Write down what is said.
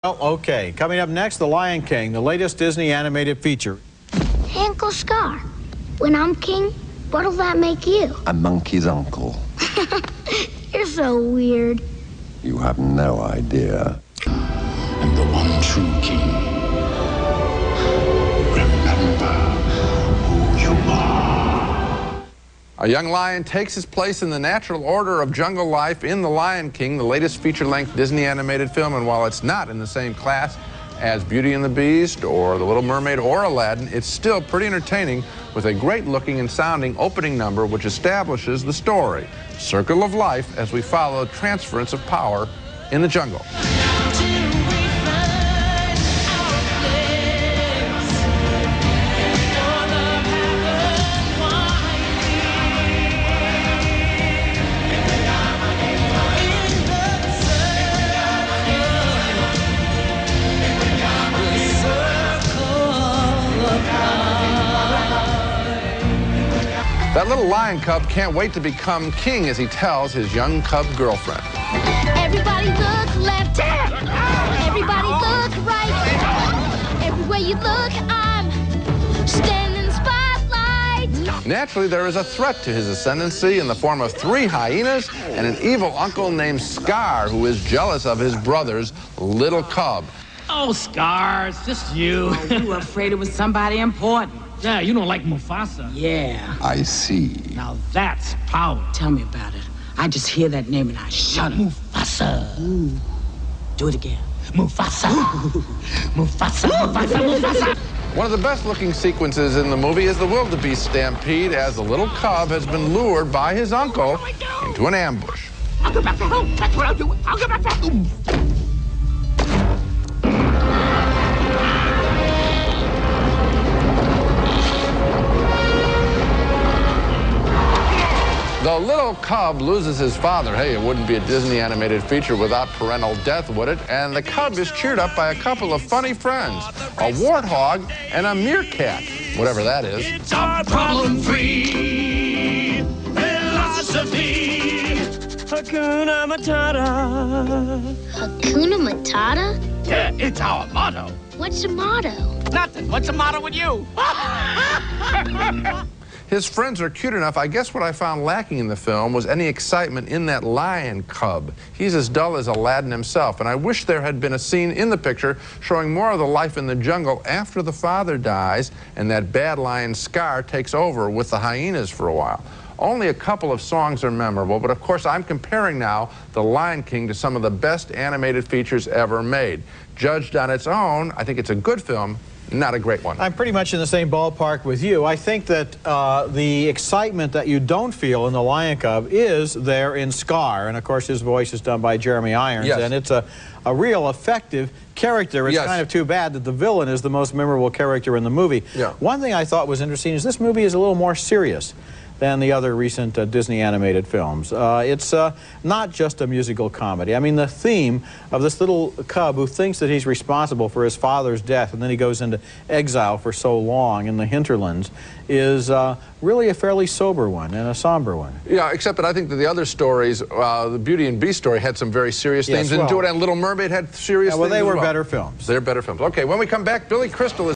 Well, okay. Coming up next, The Lion King, the latest Disney animated feature. Hey, Uncle Scar, when I'm king, what'll that make you? A monkey's uncle. You're so weird. You have no idea. I'm the one true king. Remember who you are. A young lion takes his place in the natural order of jungle life in The Lion King, the latest feature-length Disney animated film. And while it's not in the same class as Beauty and the Beast or The Little Mermaid or Aladdin, it's still pretty entertaining with a great-looking and sounding opening number which establishes the story, Circle of Life, as we follow transference of power in the jungle. That little lion cub can't wait to become king, as he tells his young cub girlfriend. Everybody look left, everybody look right. Everywhere you look, I'm standing in spotlight. Naturally, there is a threat to his ascendancy in the form of 3 hyenas and an evil uncle named Scar, who is jealous of his brother's little cub. Oh, Scar, it's just you. Oh, you were afraid it was somebody important. Yeah, you don't like Mufasa. Yeah. I see. Now that's power. Tell me about it. I just hear that name and I shudder. Mufasa. Ooh. Do it again. Mufasa. Mufasa, Mufasa, Mufasa. One of the best-looking sequences in the movie is the wildebeest stampede, as the little cub has been lured by his uncle into an ambush. I'll go back to home. That's what I'll do. I'll go back to home. The little cub loses his father. Hey, it wouldn't be a Disney animated feature without parental death, would it? And the cub is cheered up by a couple of funny friends, a warthog and a meerkat, whatever that is. It's our problem-free philosophy. Hakuna Matata. Hakuna Matata? Yeah, it's our motto. What's the motto? Nothing. What's the matter with you? His friends are cute enough. I guess what I found lacking in the film was any excitement in that lion cub. He's as dull as Aladdin himself, and I wish there had been a scene in the picture showing more of the life in the jungle after the father dies and that bad lion Scar takes over with the hyenas for a while. Only a couple of songs are memorable, but of course I'm comparing now The Lion King to some of the best animated features ever made. Judged on its own, I think it's a good film, not a great one. I'm pretty much in the same ballpark with you. I think that the excitement that you don't feel in The Lion Cub is there in Scar. And, of course, his voice is done by Jeremy Irons. Yes. And it's a real effective character. It's kind of too bad that the villain is the most memorable character in the movie. Yeah. One thing I thought was interesting is this movie is a little more serious than the other recent Disney animated films. It's not just a musical comedy. I mean, the theme of this little cub who thinks that he's responsible for his father's death and then he goes into exile for so long in the hinterlands is really a fairly sober one and a somber one. Yeah, except that I think that the other stories, the Beauty and Beast story had some very serious themes into it, and Little Mermaid had serious themes well, they as were well. better films. They're better films. Okay, when we come back, Billy Crystal is